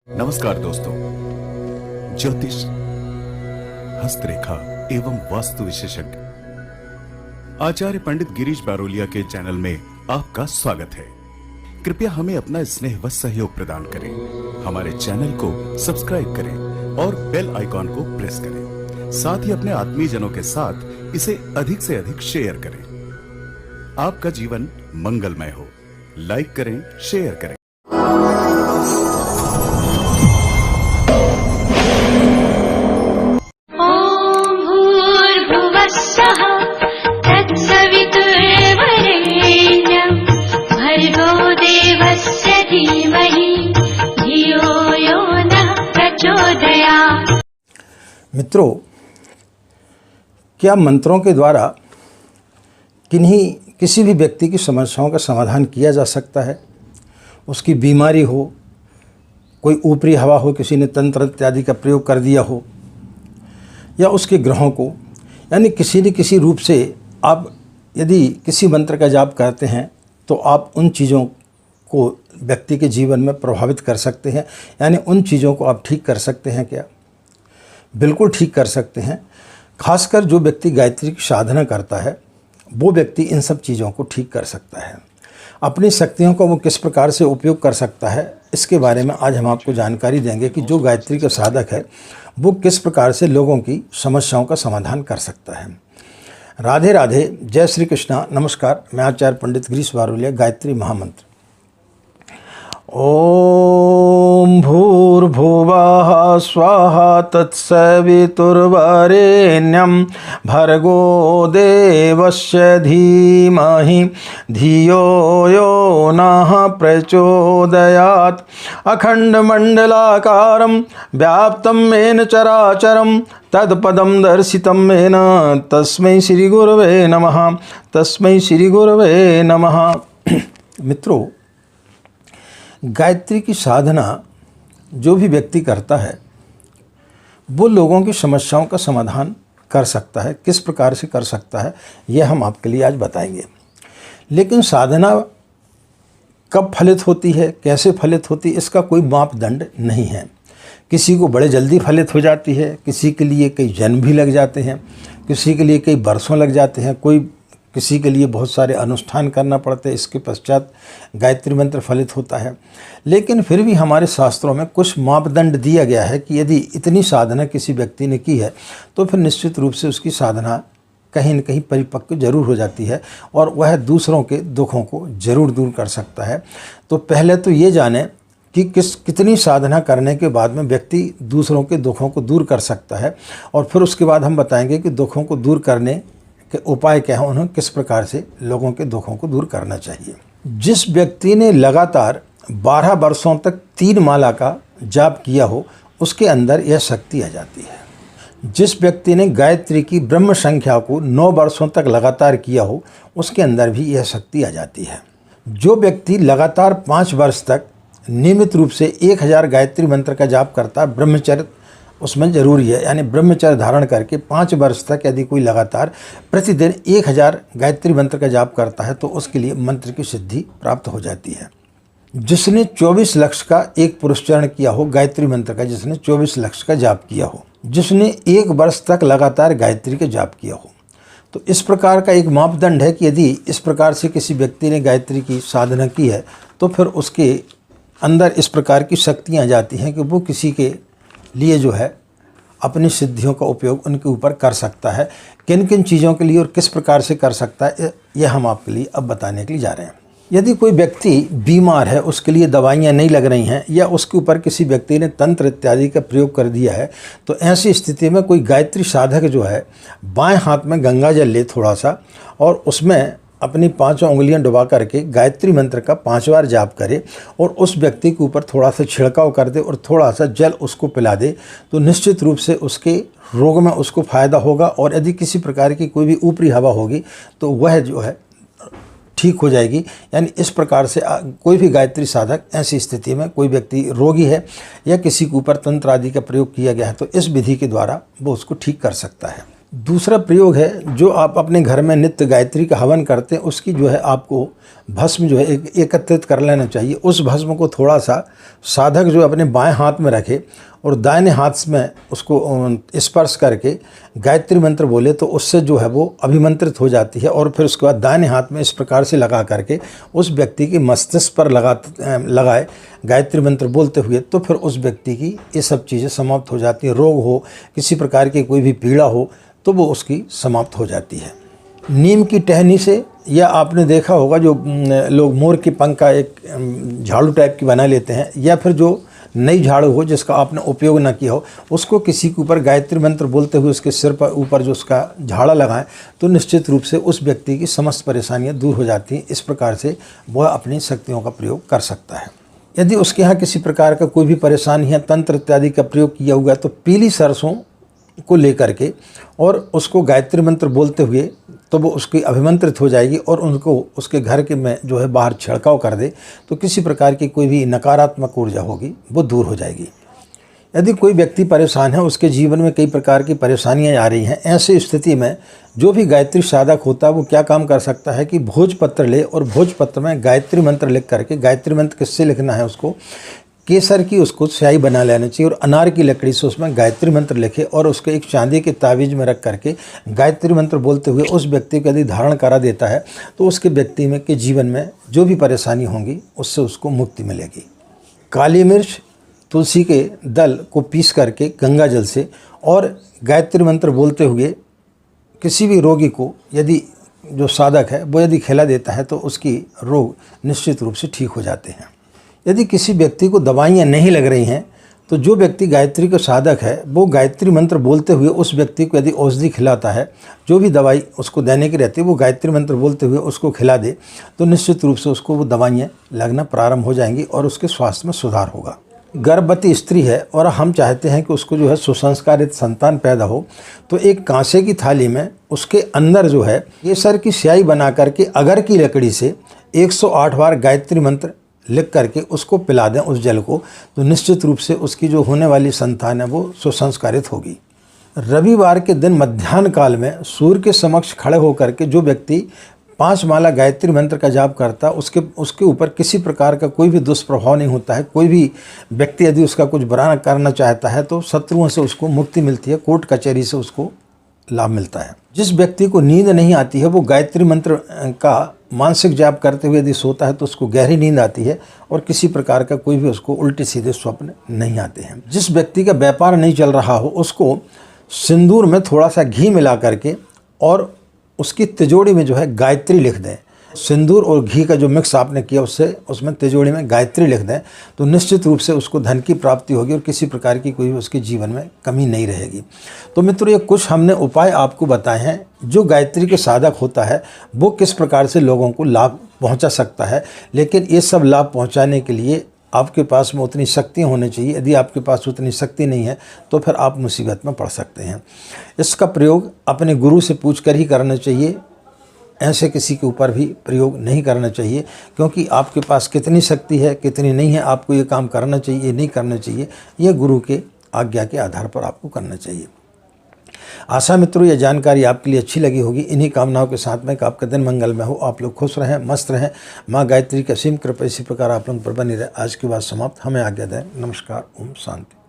नमस्कार दोस्तों, ज्योतिष, हस्तरेखा एवं वास्तु विशेषज्ञ आचार्य पंडित गिरीश बारोलिया के चैनल में आपका स्वागत है। कृपया हमें अपना स्नेह व सहयोग प्रदान करें। हमारे चैनल को सब्सक्राइब करें और बेल आइकॉन को प्रेस करें। साथ ही अपने आत्मीयजनों के साथ इसे अधिक से अधिक शेयर करें। आपका जीवन मंगलमय हो। लाइक करें, शेयर करें। मित्रों, क्या मंत्रों के द्वारा किसी भी व्यक्ति की समस्याओं का समाधान किया जा सकता है? उसकी बीमारी हो, कोई ऊपरी हवा हो, किसी ने तंत्र इत्यादि का प्रयोग कर दिया हो, या उसके ग्रहों को, यानी किसी न किसी रूप से आप यदि किसी मंत्र का जाप करते हैं तो आप उन चीज़ों को व्यक्ति के जीवन में प्रभावित कर सकते हैं, यानी उन चीज़ों को आप ठीक कर सकते हैं क्या? बिल्कुल ठीक कर सकते हैं। खासकर जो व्यक्ति गायत्री की साधना करता है वो व्यक्ति इन सब चीज़ों को ठीक कर सकता है। अपनी शक्तियों का वो किस प्रकार से उपयोग कर सकता है, इसके बारे में आज हम आपको जानकारी देंगे कि जो गायत्री का साधक है वो किस प्रकार से लोगों की समस्याओं का समाधान कर सकता है। राधे राधे, जय श्री कृष्णा। नमस्कार, मैं आचार्य पंडित गिरीश बारोलिया। गायत्री महामंत्र। ओम भूर्भुवः स्वाहा तत्सवितुर्वरेण्यं भर्गो देवस्य धीमहि धियो यो नः प्रचोदयात्। अखण्डमण्डलाकारं व्याप्तं येन चराचरं तत्पदं दर्शितं येन तस्मै श्रीगुरवे नमः। तस्मै श्रीगुरवे नमः। मित्रों, गायत्री की साधना जो भी व्यक्ति करता है वो लोगों की समस्याओं का समाधान कर सकता है। किस प्रकार से कर सकता है यह हम आपके लिए आज बताएंगे। लेकिन साधना कब फलित होती है, कैसे फलित होती है, इसका कोई मापदंड नहीं है। किसी को बड़े जल्दी फलित हो जाती है, किसी के लिए कई जन्म भी लग जाते हैं, किसी के लिए कई वर्षों लग जाते हैं, किसी के लिए बहुत सारे अनुष्ठान करना पड़ते हैं, इसके पश्चात गायत्री मंत्र फलित होता है। लेकिन फिर भी हमारे शास्त्रों में कुछ मापदंड दिया गया है कि यदि इतनी साधना किसी व्यक्ति ने की है तो फिर निश्चित रूप से उसकी साधना कहीं न कहीं परिपक्व जरूर हो जाती है और वह दूसरों के दुखों को जरूर दूर कर सकता है। तो पहले तो ये जाने कि कितनी साधना करने के बाद में व्यक्ति दूसरों के दुखों को दूर कर सकता है, और फिर उसके बाद हम बताएंगे कि दुखों को दूर करने के उपाय क्या है, उन्हें किस प्रकार से लोगों के दुखों को दूर करना चाहिए। जिस व्यक्ति ने लगातार 12 वर्षों तक 3 माला का जाप किया हो उसके अंदर यह शक्ति आ जाती है। जिस व्यक्ति ने गायत्री की ब्रह्म संख्या को 9 वर्षों तक लगातार किया हो उसके अंदर भी यह शक्ति आ जाती है। जो व्यक्ति लगातार 5 वर्ष तक नियमित रूप से 1000 गायत्री मंत्र का जाप करता है, ब्रह्मचर्य उसमें ज़रूरी है, यानी ब्रह्मचर्य धारण करके 5 वर्ष तक यदि कोई लगातार प्रतिदिन 1000 गायत्री मंत्र का जाप करता है तो उसके लिए मंत्र की सिद्धि प्राप्त हो जाती है। जिसने 24 लक्ष का एक पुरस्चरण किया हो गायत्री मंत्र का, जिसने 24 लक्ष का जाप किया हो, जिसने 1 वर्ष तक लगातार गायत्री का जाप किया हो, तो इस प्रकार का एक मापदंड है कि यदि इस प्रकार से किसी व्यक्ति ने गायत्री की साधना की है तो फिर उसके अंदर इस प्रकार की शक्तियाँ जाती हैं कि वो किसी के लिए जो है अपनी सिद्धियों का उपयोग उनके ऊपर कर सकता है। किन किन चीज़ों के लिए और किस प्रकार से कर सकता है यह हम आपके लिए अब बताने के लिए जा रहे हैं। यदि कोई व्यक्ति बीमार है, उसके लिए दवाइयाँ नहीं लग रही हैं, या उसके ऊपर किसी व्यक्ति ने तंत्र इत्यादि का प्रयोग कर दिया है, तो ऐसी स्थिति में कोई गायत्री साधक जो है बाएं हाथ में गंगा जल ले थोड़ा सा, और उसमें अपनी 5 उंगलियां डुबा करके गायत्री मंत्र का 5 बार जाप करे और उस व्यक्ति के ऊपर थोड़ा सा छिड़काव कर दे और थोड़ा सा जल उसको पिला दे, तो निश्चित रूप से उसके रोग में उसको फ़ायदा होगा। और यदि किसी प्रकार की कोई भी ऊपरी हवा होगी तो वह जो है ठीक हो जाएगी। यानी इस प्रकार से कोई भी गायत्री साधक ऐसी स्थिति में, कोई व्यक्ति रोगी है या किसी के ऊपर तंत्र आदि का प्रयोग किया गया है, तो इस विधि के द्वारा वो उसको ठीक कर सकता है। दूसरा प्रयोग है जो आप अपने घर में नित्य गायत्री का हवन करते हैं, उसकी जो है आपको भस्म जो है एकत्रित कर लेना चाहिए। उस भस्म को थोड़ा सा साधक जो अपने बाएं हाथ में रखे और दाहिने हाथ में उसको स्पर्श करके गायत्री मंत्र बोले तो उससे जो है वो अभिमंत्रित हो जाती है। और फिर उसके बाद दाहिने हाथ में इस प्रकार से लगा करके उस व्यक्ति के मस्तिष्क पर लगाए गायत्री मंत्र बोलते हुए, तो फिर उस व्यक्ति की ये सब चीज़ें समाप्त हो जाती हैं। रोग हो, किसी प्रकार की कोई भी पीड़ा हो, तो वो उसकी समाप्त हो जाती है। नीम की टहनी से, या आपने देखा होगा जो लोग मोर के पंख का एक झाड़ू टाइप की बना लेते हैं, या फिर जो नई झाड़ू हो जिसका आपने उपयोग ना किया हो, उसको किसी के ऊपर गायत्री मंत्र बोलते हुए उसके सिर पर ऊपर जो उसका झाड़ा लगाएं तो निश्चित रूप से उस व्यक्ति की समस्त परेशानियां दूर हो जाती हैं। इस प्रकार से वह अपनी शक्तियों का प्रयोग कर सकता है। यदि उसके यहाँ किसी प्रकार का कोई भी परेशानी है, तंत्र इत्यादि का प्रयोग किया हुआ है, तो पीली सरसों को लेकर के और उसको गायत्री मंत्र बोलते हुए तो वो उसकी अभिमंत्रित हो जाएगी और उनको उसके घर के में जो है बाहर छिड़काव कर दे तो किसी प्रकार की कोई भी नकारात्मक ऊर्जा होगी वो दूर हो जाएगी। यदि कोई व्यक्ति परेशान है, उसके जीवन में कई प्रकार की परेशानियां आ रही हैं, ऐसी स्थिति में जो भी गायत्री साधक होता है वो क्या काम कर सकता है कि भोजपत्र ले और भोजपत्र में गायत्री मंत्र लिख करके, गायत्री मंत्र किससे लिखना है, उसको केसर की उसको स्याही बना लेना चाहिए और अनार की लकड़ी से उसमें गायत्री मंत्र लिखे और उसको एक चांदी के तावीज़ में रख करके गायत्री मंत्र बोलते हुए उस व्यक्ति को यदि धारण करा देता है तो उसके व्यक्ति में के जीवन में जो भी परेशानी होंगी उससे उसको मुक्ति मिलेगी। काली मिर्च, तुलसी के दल को पीस करके गंगा जल से और गायत्री मंत्र बोलते हुए किसी भी रोगी को यदि जो साधक है वो यदि खिला देता है तो उसकी रोग निश्चित रूप से ठीक हो जाते हैं। यदि किसी व्यक्ति को दवाइयाँ नहीं लग रही हैं तो जो व्यक्ति गायत्री का साधक है वो गायत्री मंत्र बोलते हुए उस व्यक्ति को यदि औषधि खिलाता है, जो भी दवाई उसको देने की रहती है वो गायत्री मंत्र बोलते हुए उसको खिला दे तो निश्चित रूप से उसको वो दवाइयाँ लगना प्रारंभ हो जाएंगी और उसके स्वास्थ्य में सुधार होगा। गर्भवती स्त्री है और हम चाहते हैं कि उसको जो है सुसंस्कारित संतान पैदा हो, तो एक कांसे की थाली में उसके अंदर जो है केसर की स्याही बना करके अगर की लकड़ी से 108 बार गायत्री मंत्र लिख करके उसको पिला दें उस जल को, तो निश्चित रूप से उसकी जो होने वाली संतान है वो सुसंस्कारित होगी। रविवार के दिन मध्याह्न काल में सूर्य के समक्ष खड़े होकर के जो व्यक्ति 5 माला गायत्री मंत्र का जाप करता है उसके ऊपर किसी प्रकार का कोई भी दुष्प्रभाव नहीं होता है। कोई भी व्यक्ति यदि उसका कुछ बुरा करना चाहता है तो शत्रुओं से उसको मुक्ति मिलती है, कोर्ट कचहरी से उसको लाभ मिलता है। जिस व्यक्ति को नींद नहीं आती है वो गायत्री मंत्र का मानसिक जाप करते हुए यदि सोता है तो उसको गहरी नींद आती है और किसी प्रकार का कोई भी उसको उल्टे सीधे स्वप्न नहीं आते हैं। जिस व्यक्ति का व्यापार नहीं चल रहा हो उसको सिंदूर में थोड़ा सा घी मिला करके और उसकी तिजोरी में जो है गायत्री लिख दें। सिंदूर और घी का जो मिक्स आपने किया उसमें तिजोरी में गायत्री लिख दें तो निश्चित रूप से उसको धन की प्राप्ति होगी और किसी प्रकार की कोई उसके जीवन में कमी नहीं रहेगी। तो मित्रों, ये कुछ हमने उपाय आपको बताए हैं जो गायत्री के साधक होता है वो किस प्रकार से लोगों को लाभ पहुंचा सकता है। लेकिन ये सब लाभ पहुंचाने के लिए आपके पास में उतनी शक्ति होनी चाहिए। यदि आपके पास उतनी शक्ति नहीं है तो फिर आप मुसीबत में पड़ सकते हैं। इसका प्रयोग अपने गुरु से पूछ कर ही करना चाहिए, ऐसे किसी के ऊपर भी प्रयोग नहीं करना चाहिए, क्योंकि आपके पास कितनी शक्ति है कितनी नहीं है, आपको ये काम करना चाहिए नहीं करना चाहिए, ये गुरु के आज्ञा के आधार पर आपको करना चाहिए। आशा मित्रों ये जानकारी आपके लिए अच्छी लगी होगी। इन्हीं कामनाओं के साथ में कि आपका दिन मंगलमय हो, आप लोग खुश रहें, मस्त रहें, माँ गायत्री की असीम कृपा इसी प्रकार आप लोगों पर बनी रहे। आज की बात समाप्त, हमें आज्ञा दें। नमस्कार, ओम शांति।